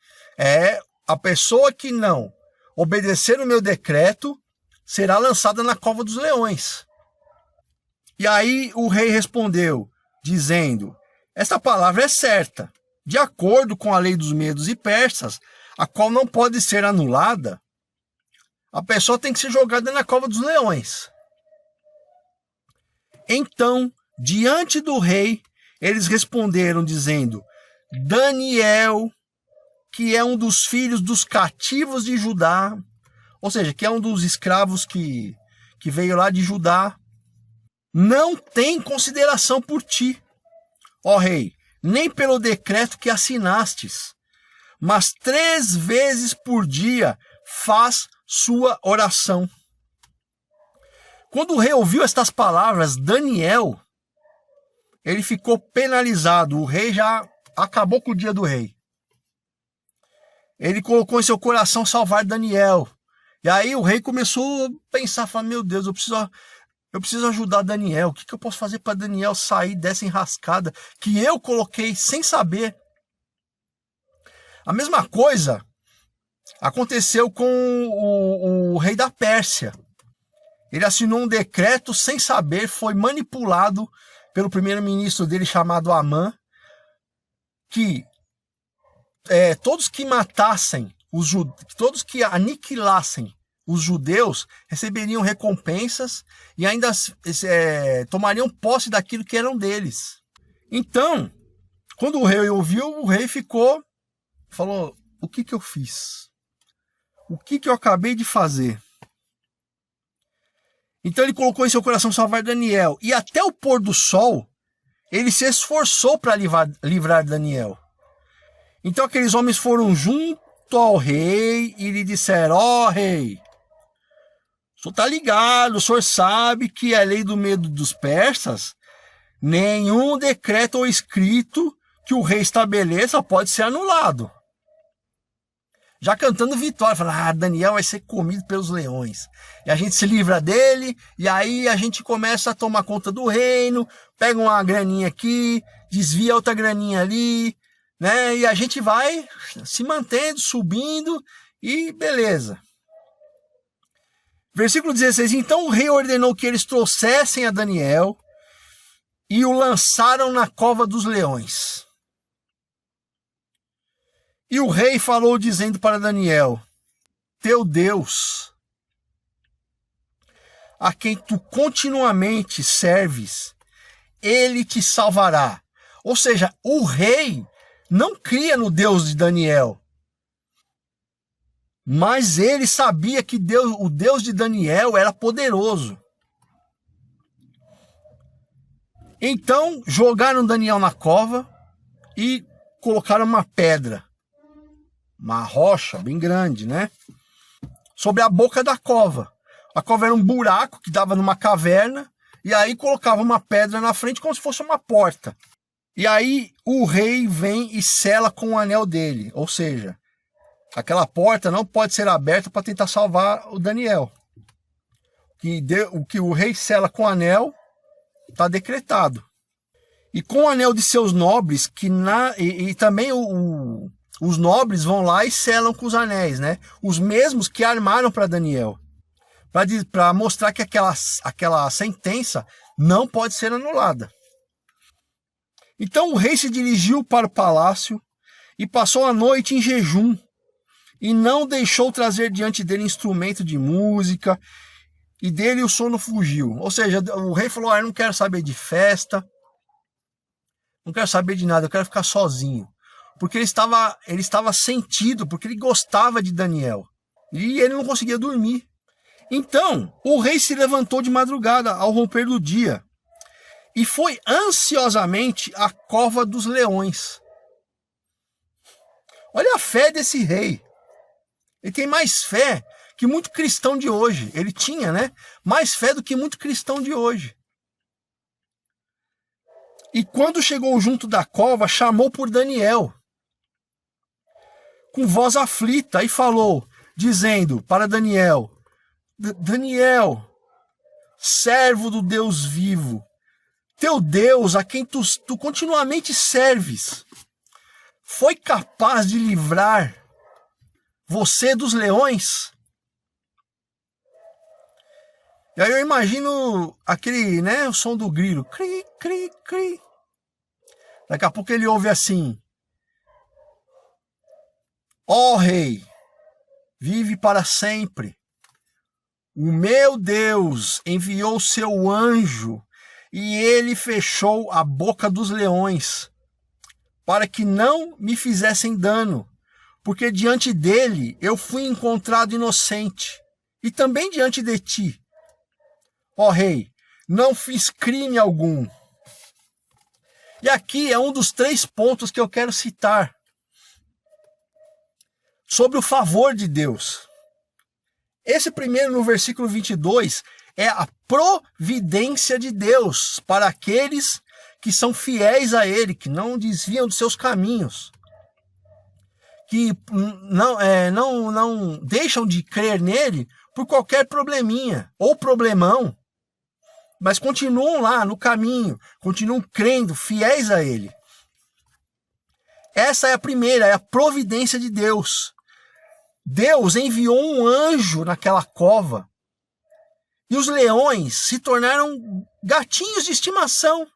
a pessoa que não obedecer o meu decreto será lançada na cova dos leões. E aí o rei respondeu, dizendo, esta palavra é certa. De acordo com a lei dos medos e persas, a qual não pode ser anulada, a pessoa tem que ser jogada na cova dos leões. Então, diante do rei, eles responderam dizendo, Daniel, que é um dos filhos dos cativos de Judá, ou seja, que é um dos escravos que veio lá de Judá, não tem consideração por ti, ó rei, nem pelo decreto que assinastes, mas 3 vezes por dia faz sua oração. Quando o rei ouviu estas palavras, Daniel, ele ficou penalizado. O rei já acabou com o dia do rei. Ele colocou em seu coração salvar Daniel. E aí o rei começou a pensar, falando, meu Deus, eu preciso ajudar Daniel. O que eu posso fazer para Daniel sair dessa enrascada que eu coloquei sem saber? A mesma coisa aconteceu com o rei da Pérsia. Ele assinou um decreto sem saber, foi manipulado pelo primeiro-ministro dele chamado Amã, que todos que matassem, todos que aniquilassem os judeus receberiam recompensas e ainda tomariam posse daquilo que eram deles. Então, quando o rei ouviu, o rei falou, o que eu fiz? O que eu acabei de fazer? Então ele colocou em seu coração salvar Daniel. E até o pôr do sol, ele se esforçou para livrar Daniel. Então aqueles homens foram junto ao rei e lhe disseram, ó rei, o senhor está ligado, o senhor sabe que a lei do medo dos persas, nenhum decreto ou escrito que o rei estabeleça pode ser anulado. Já cantando vitória, falando, Daniel vai ser comido pelos leões. E a gente se livra dele, e aí a gente começa a tomar conta do reino, pega uma graninha aqui, desvia outra graninha ali, né? E a gente vai se mantendo, subindo, e beleza. Versículo 16, então o rei ordenou que eles trouxessem a Daniel e o lançaram na cova dos leões. E o rei falou dizendo para Daniel, teu Deus, a quem tu continuamente serves, ele te salvará. Ou seja, o rei não cria no Deus de Daniel, mas ele sabia que o Deus de Daniel era poderoso. Então jogaram Daniel na cova e colocaram uma pedra, uma rocha bem grande, né? Sobre a boca da cova. A cova era um buraco que dava numa caverna, e aí colocava uma pedra na frente como se fosse uma porta. E aí o rei vem e sela com o anel dele, ou seja, aquela porta não pode ser aberta para tentar salvar o Daniel. O que o rei sela com o anel está decretado. E com o anel de seus nobres, e também os nobres vão lá e selam com os anéis, né? Os mesmos que armaram para Daniel, para mostrar que aquela sentença não pode ser anulada. Então o rei se dirigiu para o palácio e passou a noite em jejum e não deixou trazer diante dele instrumento de música, e dele o sono fugiu. Ou seja, o rei falou, eu não quero saber de festa, não quero saber de nada, eu quero ficar sozinho. Porque ele estava sentido, porque ele gostava de Daniel. E ele não conseguia dormir. Então, o rei se levantou de madrugada, ao romper do dia, e foi ansiosamente à cova dos leões. Olha a fé desse rei. Ele tem mais fé que muito cristão de hoje. Ele tinha, né? Mais fé do que muito cristão de hoje. E quando chegou junto da cova, chamou por Daniel, com voz aflita, e falou, dizendo para Daniel, Daniel, servo do Deus vivo, teu Deus, a quem tu continuamente serves, foi capaz de livrar você dos leões? E aí eu imagino aquele, né, o som do grilo. Cri, cri, cri. Daqui a pouco ele ouve assim: ó rei, vive para sempre. O meu Deus enviou seu anjo e ele fechou a boca dos leões, para que não me fizessem dano, porque diante dele eu fui encontrado inocente, e também diante de ti. Ó rei, não fiz crime algum. E aqui é um dos 3 pontos que eu quero citar sobre o favor de Deus. Esse primeiro, no versículo 22, é a providência de Deus para aqueles que são fiéis a Ele, que não desviam dos seus caminhos, que não deixam de crer nele por qualquer probleminha ou problemão, mas continuam lá no caminho, continuam crendo, fiéis a Ele. Essa é a primeira, é a providência de Deus. Deus enviou um anjo naquela cova e os leões se tornaram gatinhos de estimação.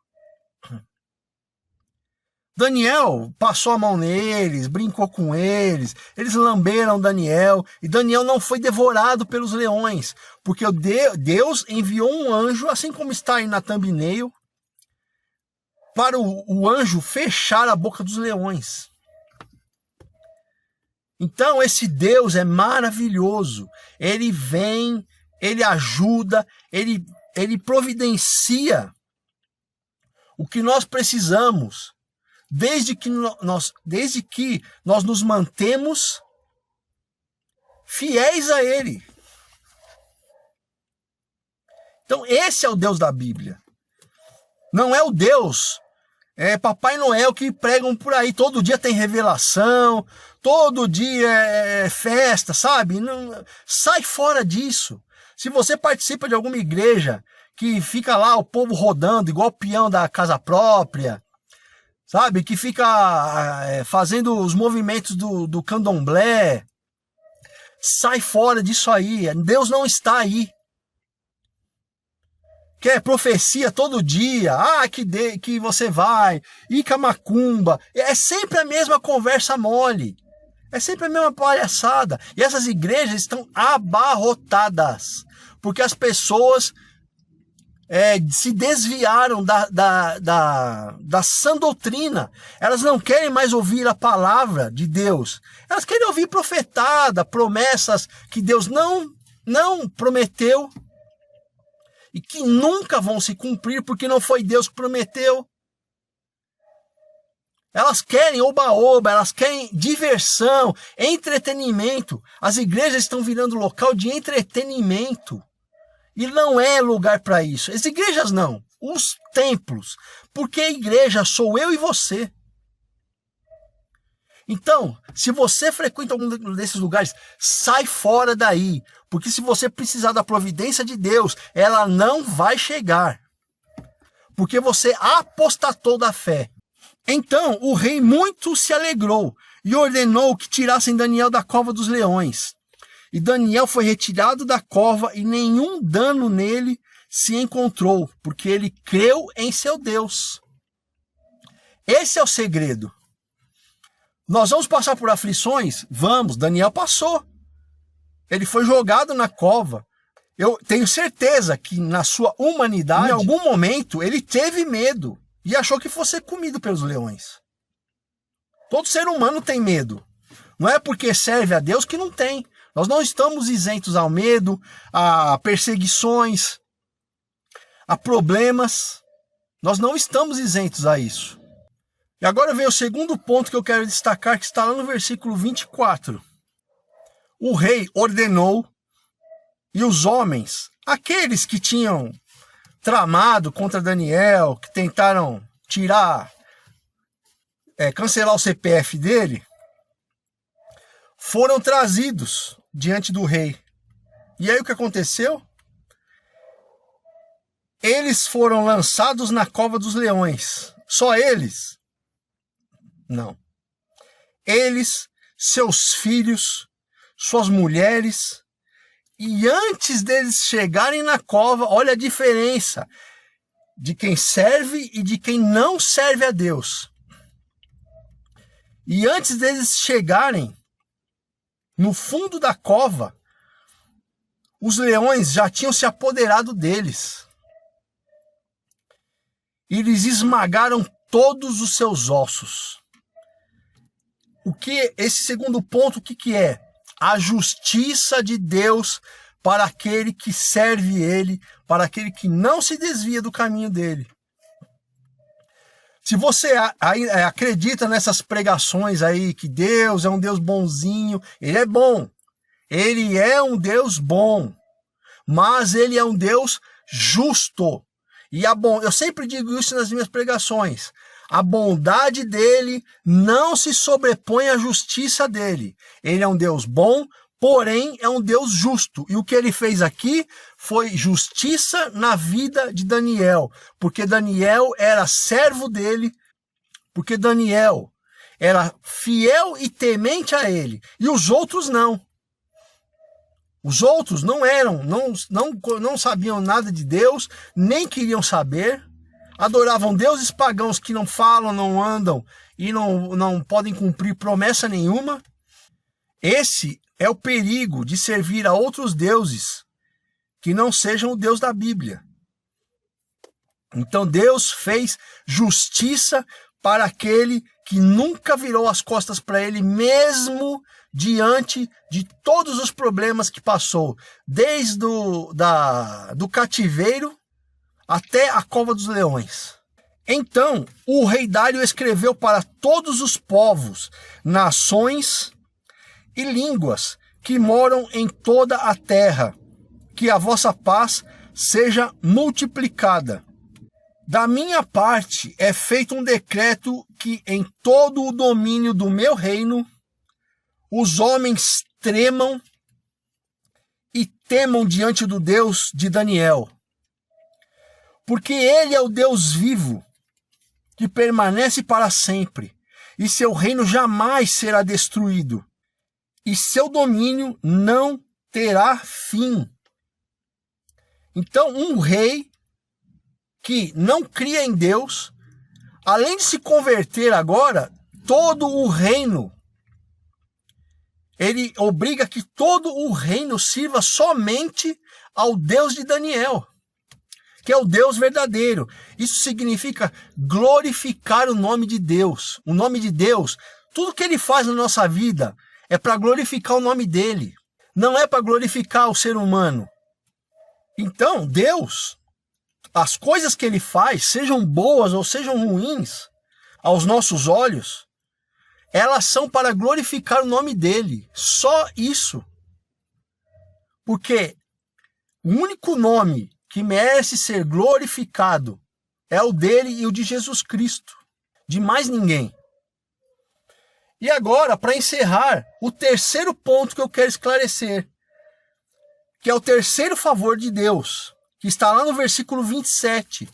Daniel passou a mão neles, brincou com eles, eles lamberam Daniel, e Daniel não foi devorado pelos leões, porque Deus enviou um anjo, assim como está aí na thumbnail, para o anjo fechar a boca dos leões. Então esse Deus é maravilhoso, ele vem, ele ajuda, ele providencia o que nós precisamos, desde que nós nos mantemos fiéis a Ele. Então esse é o Deus da Bíblia. Não é o Deus, Papai Noel que pregam por aí. Todo dia tem revelação, todo dia é festa, sabe? Não, sai fora disso. Se você participa de alguma igreja que fica lá o povo rodando igual o peão da casa própria, sabe, que fica fazendo os movimentos do candomblé, sai fora disso aí. Deus não está aí. Quer profecia todo dia, que você vai, Ica macumba, é sempre a mesma conversa mole, é sempre a mesma palhaçada. E essas igrejas estão abarrotadas, porque as pessoas se desviaram da sã doutrina. Elas não querem mais ouvir a palavra de Deus. Elas querem ouvir profetada, promessas que Deus não prometeu e que nunca vão se cumprir, porque não foi Deus que prometeu. Elas querem oba-oba, elas querem diversão, entretenimento. As igrejas estão virando local de entretenimento. E não é lugar para isso. As igrejas não, os templos. Porque a igreja sou eu e você. Então, se você frequenta algum desses lugares, sai fora daí. Porque se você precisar da providência de Deus, ela não vai chegar. Porque você apostatou da fé. Então, o rei muito se alegrou e ordenou que tirassem Daniel da cova dos leões. E Daniel foi retirado da cova e nenhum dano nele se encontrou, porque ele creu em seu Deus. Esse é o segredo. Nós vamos passar por aflições? Vamos, Daniel passou. Ele foi jogado na cova. Eu tenho certeza que na sua humanidade, em algum momento, ele teve medo e achou que fosse comido pelos leões. Todo ser humano tem medo. Não é porque serve a Deus que não tem. Nós não estamos isentos ao medo, a perseguições, a problemas. Nós não estamos isentos a isso. E agora vem o segundo ponto que eu quero destacar, que está lá no versículo 24. O rei ordenou e os homens, aqueles que tinham tramado contra Daniel, que tentaram cancelar o CPF dele, foram trazidos diante do rei. E aí o que aconteceu? Eles foram lançados na cova dos leões. Só eles? Não. Eles, seus filhos, suas mulheres. E antes deles chegarem na cova, olha a diferença de quem serve e de quem não serve a Deus. E antes deles chegarem no fundo da cova, os leões já tinham se apoderado deles. E eles esmagaram todos os seus ossos. Esse segundo ponto, o que é? A justiça de Deus para aquele que serve ele, para aquele que não se desvia do caminho dele. Se você acredita nessas pregações aí, que Deus é um Deus bonzinho, ele é bom. Ele é um Deus bom, mas ele é um Deus justo. E eu sempre digo isso nas minhas pregações. A bondade dele não se sobrepõe à justiça dele. Ele é um Deus bom, porém é um Deus justo. E o que ele fez aqui foi justiça na vida de Daniel. Porque Daniel era servo dele, porque Daniel era fiel e temente a ele. E os outros não. Os outros não eram, não sabiam nada de Deus, nem queriam saber. Adoravam deuses pagãos que não falam, não andam e não podem cumprir promessa nenhuma. Esse é o perigo de servir a outros deuses que não sejam o Deus da Bíblia. Então Deus fez justiça para aquele que nunca virou as costas para ele, mesmo diante de todos os problemas que passou, desde do cativeiro até a cova dos leões. Então, o rei Dário escreveu para todos os povos, nações e línguas que moram em toda a terra, que a vossa paz seja multiplicada. Da minha parte é feito um decreto que em todo o domínio do meu reino, os homens tremam e temam diante do Deus de Daniel. Porque ele é o Deus vivo, que permanece para sempre, e seu reino jamais será destruído, e seu domínio não terá fim. Então, um rei que não cria em Deus, além de se converter agora, todo o reino, ele obriga que todo o reino sirva somente ao Deus de Daniel, que é o Deus verdadeiro. Isso significa glorificar o nome de Deus. O nome de Deus, tudo que ele faz na nossa vida é para glorificar o nome dele. Não é para glorificar o ser humano. Então, Deus, as coisas que ele faz, sejam boas ou sejam ruins, aos nossos olhos, elas são para glorificar o nome dele. Só isso. Porque o único nome que merece ser glorificado é o dele e o de Jesus Cristo. De mais ninguém. E agora, para encerrar, o terceiro ponto que eu quero esclarecer, que é o terceiro favor de Deus, que está lá no versículo 27.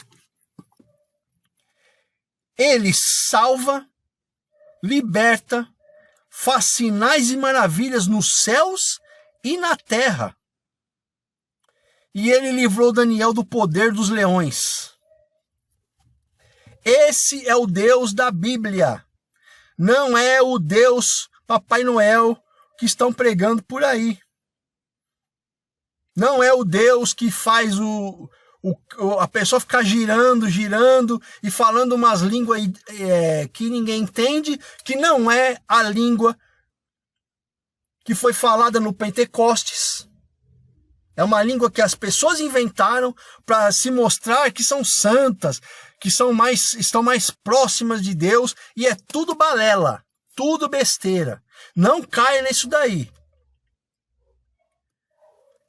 Ele salva, liberta, faz sinais e maravilhas nos céus e na terra. E ele livrou Daniel do poder dos leões. Esse é o Deus da Bíblia. Não é o Deus Papai Noel que estão pregando por aí. Não é o Deus que faz a pessoa ficar girando e falando umas línguas que ninguém entende, que não é a língua que foi falada no Pentecostes. É uma língua que as pessoas inventaram para se mostrar que são santas, que estão mais próximas de Deus, e é tudo balela, tudo besteira. Não caia nisso daí.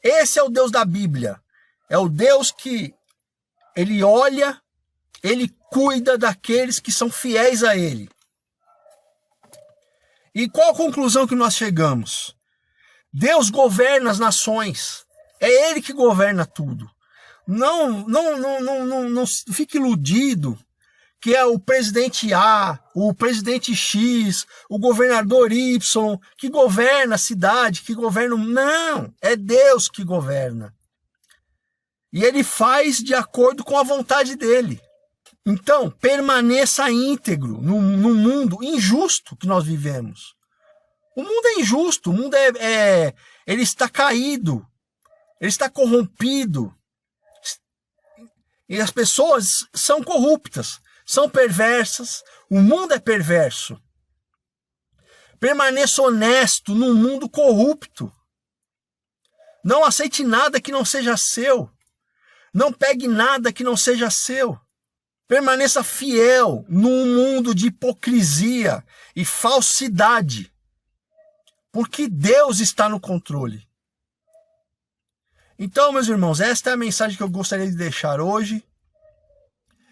Esse é o Deus da Bíblia. É o Deus que ele olha, ele cuida daqueles que são fiéis a ele. E qual a conclusão que nós chegamos? Deus governa as nações. É ele que governa tudo. Não fique iludido que é o presidente A, o presidente X, o governador Y, que governa a cidade, que governa... Não, é Deus que governa. E ele faz de acordo com a vontade dele. Então, permaneça íntegro no mundo injusto que nós vivemos. O mundo é injusto, o mundo ele está caído, ele está corrompido. E as pessoas são corruptas, são perversas, o mundo é perverso. Permaneça honesto num mundo corrupto. Não aceite nada que não seja seu. Não pegue nada que não seja seu. Permaneça fiel num mundo de hipocrisia e falsidade. Porque Deus está no controle. Então, meus irmãos, esta é a mensagem que eu gostaria de deixar hoje.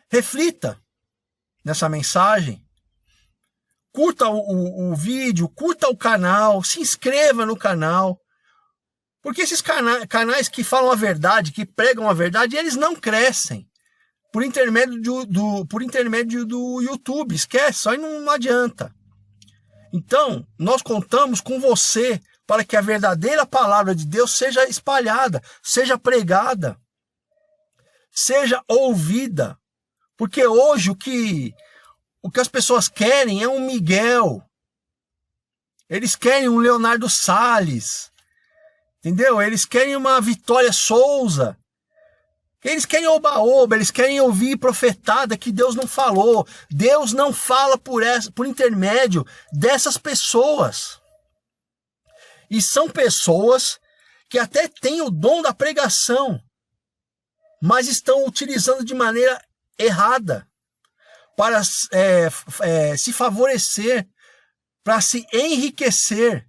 Reflita nessa mensagem. Curta o vídeo, curta o canal, se inscreva no canal. Porque esses canais que falam a verdade, que pregam a verdade, eles não crescem. Por intermédio do YouTube. Esquece, só aí não adianta. Então, nós contamos com você para que a verdadeira palavra de Deus seja espalhada, seja pregada, seja ouvida. Porque hoje o que as pessoas querem é um Miguel. Eles querem um Leonardo Salles. Entendeu? Eles querem uma Vitória Souza. Eles querem oba-oba, eles querem ouvir profetada que Deus não falou. Deus não fala por intermédio dessas pessoas. E são pessoas que até têm o dom da pregação, mas estão utilizando de maneira errada para se favorecer, para se enriquecer.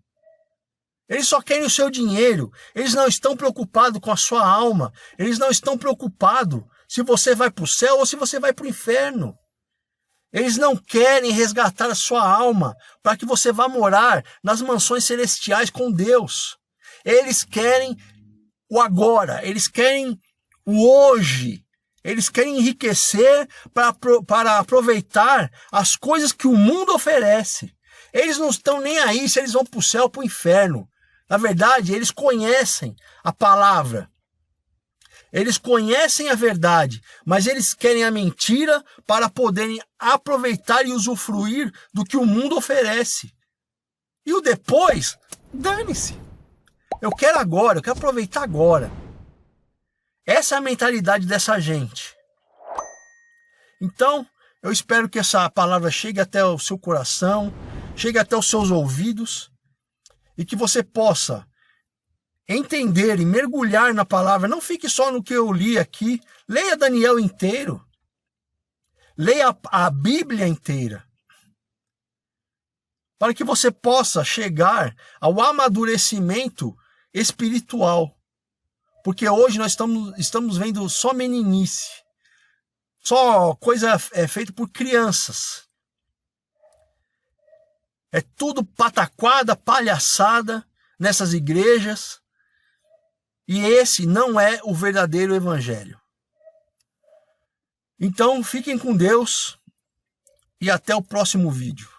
Eles só querem o seu dinheiro. Eles não estão preocupados com a sua alma. Eles não estão preocupados se você vai para o céu ou se você vai para o inferno. Eles não querem resgatar a sua alma para que você vá morar nas mansões celestiais com Deus. Eles querem o agora. Eles querem o hoje. Eles querem enriquecer para aproveitar as coisas que o mundo oferece. Eles não estão nem aí se eles vão para o céu ou para o inferno. Na verdade, eles conhecem a palavra. Eles conhecem a verdade, mas eles querem a mentira para poderem aproveitar e usufruir do que o mundo oferece. E o depois, dane-se. Eu quero agora, eu quero aproveitar agora. Essa é a mentalidade dessa gente. Então, eu espero que essa palavra chegue até o seu coração, chegue até os seus ouvidos, e que você possa entender e mergulhar na palavra. Não fique só no que eu li aqui. Leia Daniel inteiro. Leia a Bíblia inteira. Para que você possa chegar ao amadurecimento espiritual. Porque hoje nós estamos vendo só meninice. Só coisa feita por crianças. É tudo pataquada, palhaçada nessas igrejas. E esse não é o verdadeiro evangelho. Então, fiquem com Deus e até o próximo vídeo.